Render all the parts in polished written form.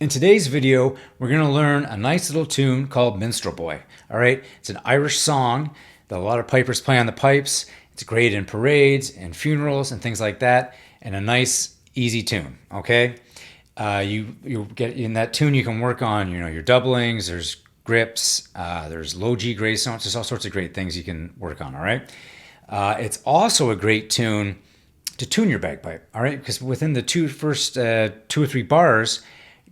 In today's video, we're going to learn a nice little tune called Minstrel Boy. All right, it's an Irish song that a lot of pipers play on the pipes. It's great in parades and funerals and things like that, and a nice, easy tune. Okay, you get in that tune. You can work on your doublings. There's grips. There's low G grace notes. There's all sorts of great things you can work on. All right, it's also a great tune to tune your bagpipe. All right, because within the first two or three bars,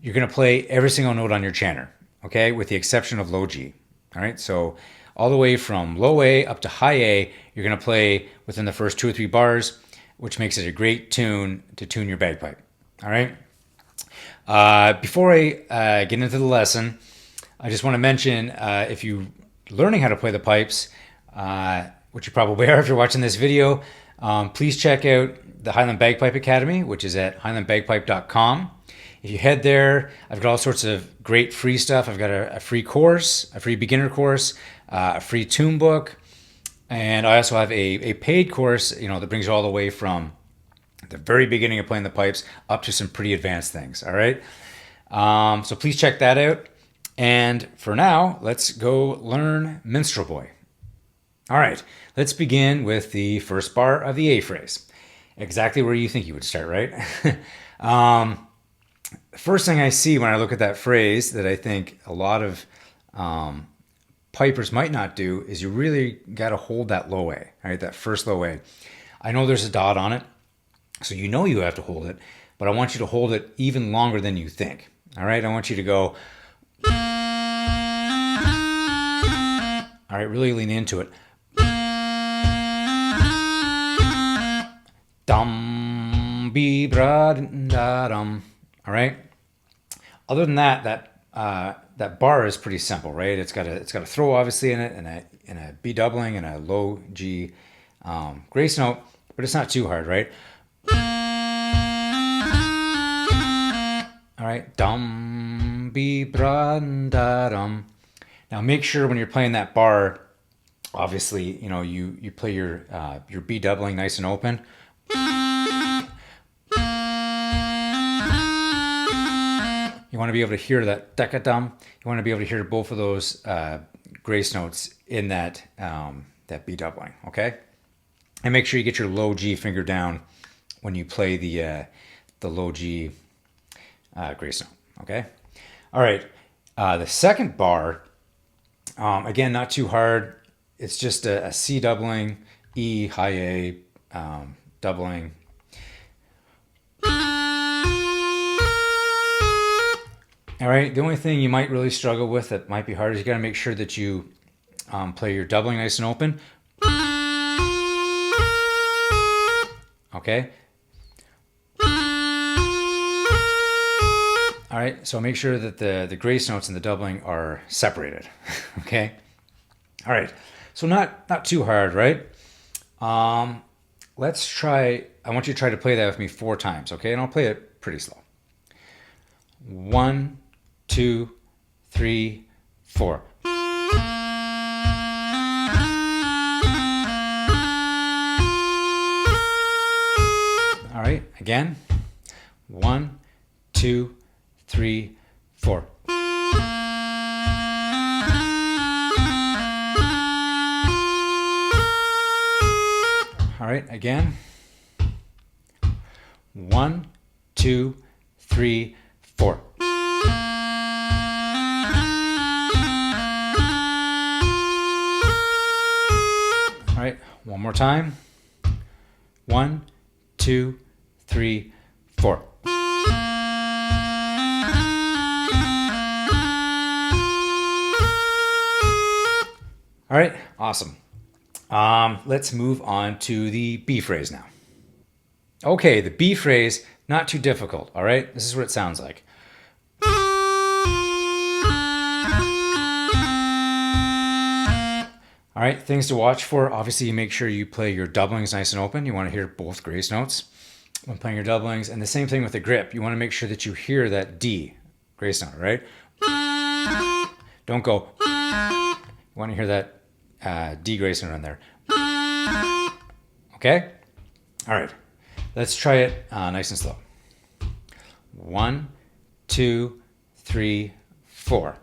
you're going to play every single note on your chanter, okay, with the exception of low G. All right, so all the way from low A up to high A, you're going to play within the first two or three bars, which makes it a great tune to tune your bagpipe. All right. Before I get into the lesson, I just want to mention if you're learning how to play the pipes, which you probably are if you're watching this video, please check out the Highland Bagpipe Academy, which is at highlandbagpipe.com. If you head there, I've got all sorts of great free stuff. I've got a free course, a free beginner course, a free tune book, and I also have a paid course, that brings you all the way from the very beginning of playing the pipes up to some pretty advanced things. All right, so please check that out. And for now, let's go learn Minstrel Boy. All right, let's begin with the first bar of the A phrase. Exactly where you think you would start, right? First thing I see when I look at that phrase that I think a lot of pipers might not do is you really got to hold that low A, all right, that first low A. I know there's a dot on it, so you have to hold it, but I want you to hold it even longer than you think, all right? I want you to go, all right, really lean into it. Dum, be, bra, da, dum. All right. Other than that, that bar is pretty simple, right? It's got a throw obviously in it, and a B doubling and a low G grace note, but it's not too hard, right? All right, dum be bra da dum. Now make sure when you're playing that bar, obviously you play your B doubling nice and open. You want to be able to hear that decadum. You want to be able to hear both of those grace notes in that B doubling, okay? And make sure you get your low G finger down when you play the low G grace note, okay? All right, the second bar, again, not too hard. It's just a C doubling, E, high A, doubling. All right, the only thing you might really struggle with that might be hard is you got to make sure that you play your doubling nice and open. Okay. All right, so make sure that the grace notes and the doubling are separated. Okay. All right, so not too hard, right? Let's try. I want you to try to play that with me 4 times, okay? And I'll play it pretty slow. 1, 2, 3, 4. All right, again. 1, 2, 3, 4. All right, again. 1, 2, 3, 4. All right, one more time. 1, 2, 3, 4. All right, awesome. Let's move on to the B phrase now. Okay, the B phrase, not too difficult, all right? This is what it sounds like. All right, things to watch for. Obviously, you make sure you play your doublings nice and open. You want to hear both grace notes when playing your doublings. And the same thing with the grip. You want to make sure that you hear that D grace note, right? Don't go. You want to hear that D grace note in there. Okay? All right. Let's try it nice and slow. 1, 2, 3, 4.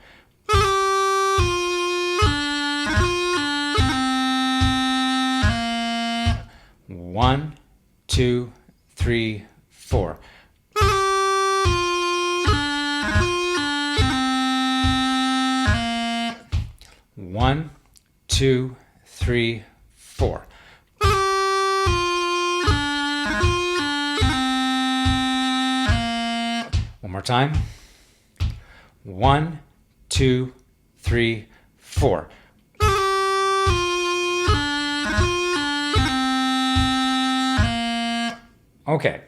One, two, three, four. One, two, three, four. One more time. One, two, three, four. Okay.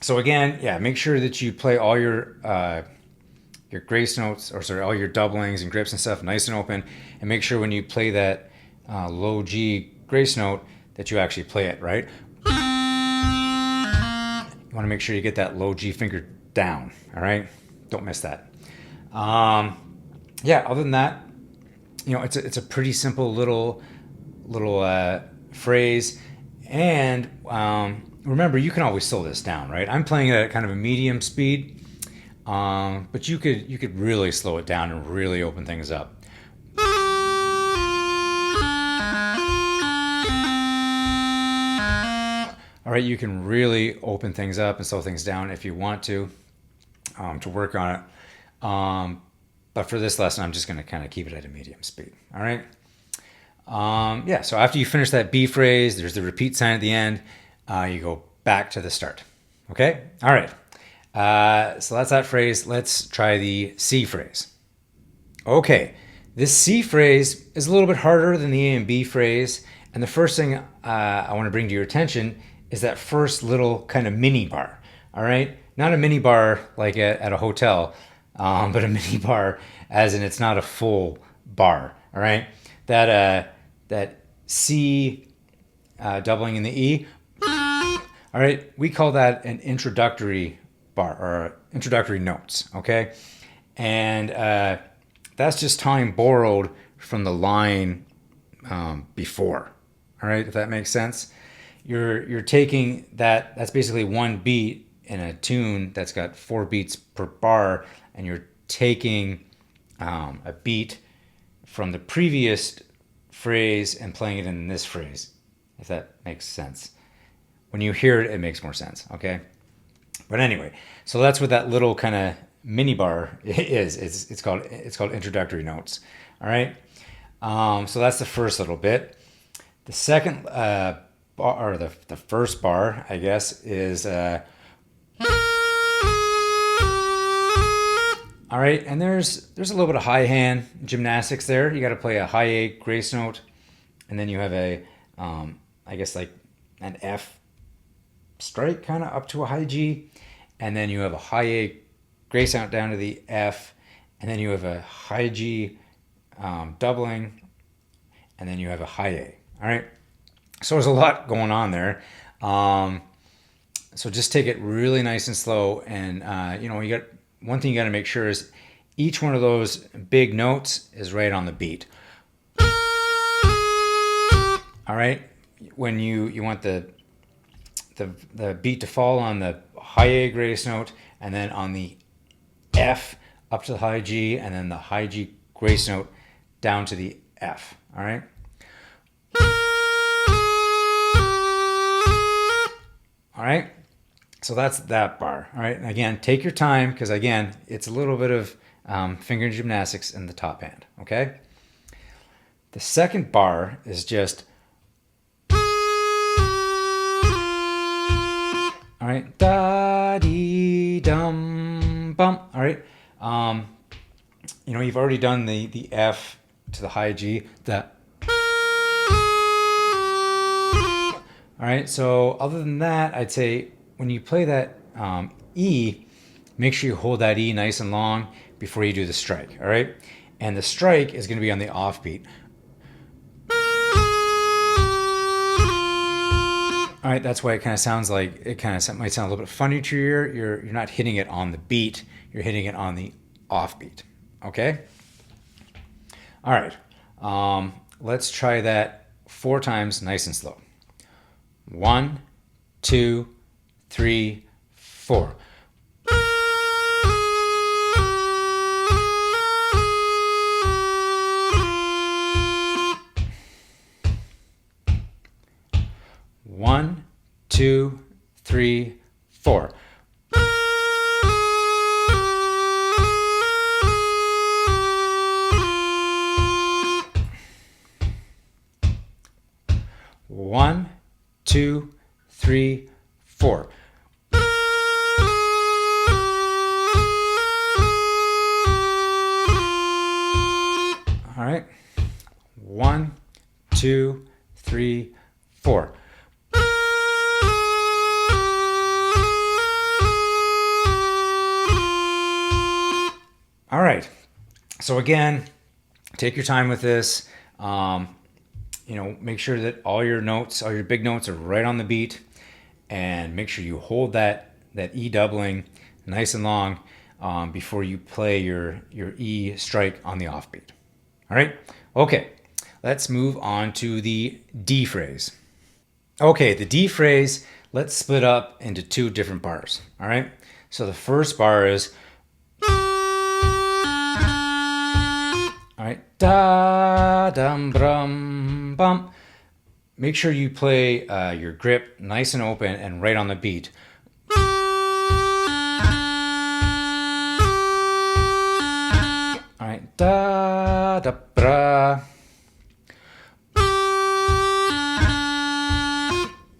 So again, yeah, make sure that you play all your grace notes, or sorry, all your doublings and grips and stuff nice and open, and make sure when you play that low G grace note that you actually play it right. You want to make sure you get that low G finger down. All right, don't miss that. Yeah, other than that, you know, it's a pretty simple little phrase, and remember, you can always slow this down, right? I'm playing it at kind of a medium speed, but you could really slow it down and really open things up. All right, you can really open things up and slow things down if you want to work on it. But for this lesson, I'm just going to kind of keep it at a medium speed. All right. Yeah. So after you finish that B phrase, there's the repeat sign at the end. You go back to the start. Okay. All right. So that's that phrase. Let's try the C phrase. Okay. This C phrase is a little bit harder than the A and B phrase. And the first thing I want to bring to your attention is that first little kind of mini bar. All right. Not a mini bar like at a hotel, but a mini bar as in it's not a full bar. All right. That C doubling in the E. All right. We call that an introductory bar or introductory notes. Okay. And that's just time borrowed from the line before. All right. If that makes sense. You're taking that's basically one beat in a tune that's got 4 beats per bar, and you're taking a beat from the previous phrase and playing it in this phrase, if that makes sense. When you hear it, it makes more sense, okay? But anyway, so that's what that little kind of mini bar is. It's called introductory notes, all right? So that's the first little bit. The second bar, or the first bar, I guess, is all right, and there's a little bit of high hand gymnastics there. You got to play a high A grace note, and then you have a I guess like an F strike kind of up to a high G, and then you have a high A grace note down to the F, and then you have a high G doubling, and then you have a high A. All right, so there's a lot going on there. So just take it really nice and slow, and you know, you got one thing you got to make sure is each one of those big notes is right on the beat. All right, when you want the beat to fall on the high A grace note, and then on the F up to the high G, and then the high G grace note down to the F. All right. All right. So that's that bar. All right. And again, take your time, because again, it's a little bit of finger gymnastics in the top hand. Okay. The second bar is just. All right. Da dee dum bum. All right. You know, you've already done the F to the high G. All right. So other than that, I'd say when you play that E, make sure you hold that E nice and long before you do the strike. All right. And the strike is going to be on the offbeat. All right, that's why it kind of sounds like it kind of might sound a little bit funny to your ear. You're not hitting it on the beat, you're hitting it on the offbeat. Okay. All right. Let's try that 4 times, nice and slow. 1, 2, 3, 4. 2, 3, 4. One, 2, 3, 4. All right. 1, 2, 3, 4. All right. So again, take your time with this. Make sure that all your notes, all your big notes are right on the beat, and make sure you hold that E doubling nice and long before you play your E strike on the offbeat. All right. Okay. Let's move on to the D phrase. Okay, the D phrase, let's split up into 2 different bars. All right. So the first bar is, all right, da dum brum bum. Make sure you play your grip nice and open and right on the beat. All right, da da bra.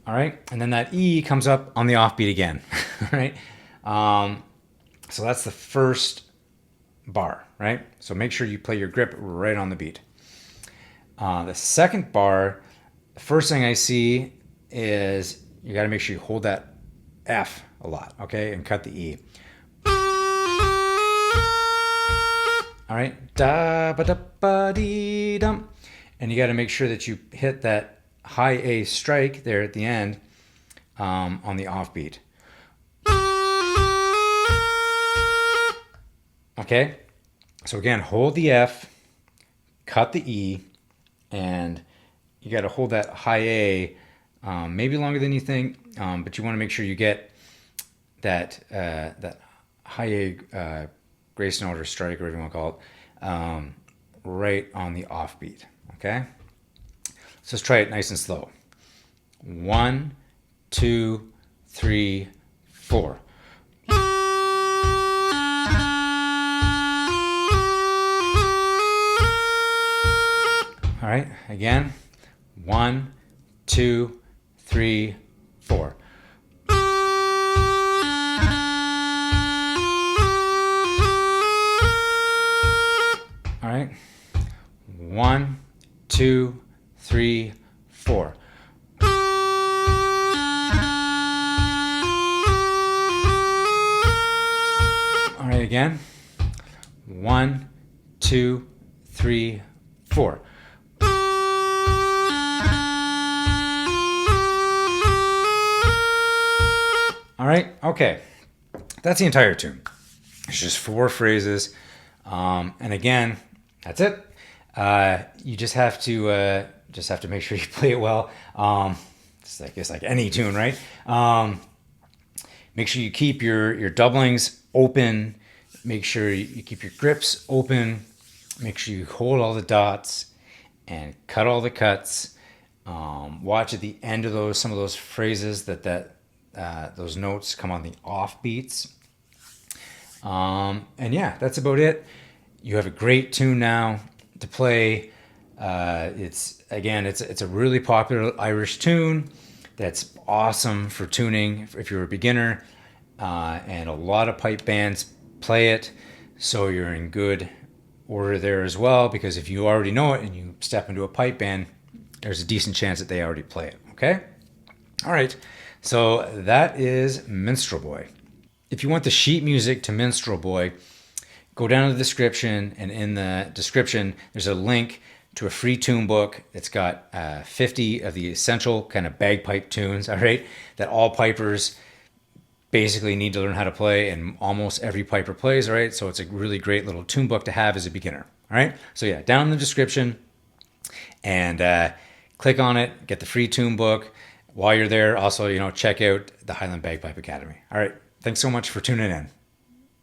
All right, and then that E comes up on the offbeat again. All right, so that's the first bar, right? So make sure you play your grip right on the beat. The second bar, the first thing I see is you got to make sure you hold that F a lot, okay, and cut the E. All right, da ba da ba dee dum, and you got to make sure that you hit that high A strike there at the end on the offbeat. Okay, so again, hold the F, cut the E, and you got to hold that high A, maybe longer than you think, but you want to make sure you get that high A grace note or strike, or whatever you want to call it, right on the offbeat. Okay, so let's try it nice and slow. 1, 2, 3, 4. All right, again, 1, 2, 3, 4. All right, 1, 2, 3, 4. All right, again, 1, 2, 3, 4. All right, okay, that's the entire tune. It's just 4 phrases, and again, that's it. You just have to make sure you play it well. It's like any tune, right? Make sure you keep your doublings open. Make sure you keep your grips open. Make sure you hold all the dots and cut all the cuts. Watch at the end of some of those phrases that those notes come on the off beats. And yeah, that's about it. You have a great tune now to play. It's a really popular Irish tune that's awesome for tuning if you're a beginner, and a lot of pipe bands play it, so you're in good order there as well, because if you already know it and you step into a pipe band, there's a decent chance that they already play it. Okay? All right, so that is Minstrel Boy. If you want the sheet music to Minstrel Boy, go down to the description, and in the description there's a link to a free tune book. It's got 50 of the essential kind of bagpipe tunes, all right, that all pipers basically need to learn how to play, and almost every piper plays, all right? So it's a really great little tune book to have as a beginner, all right? So yeah, down in the description, and click on it, get the free tune book. While you're there, also, check out the Highland Bagpipe Academy. All right, thanks so much for tuning in.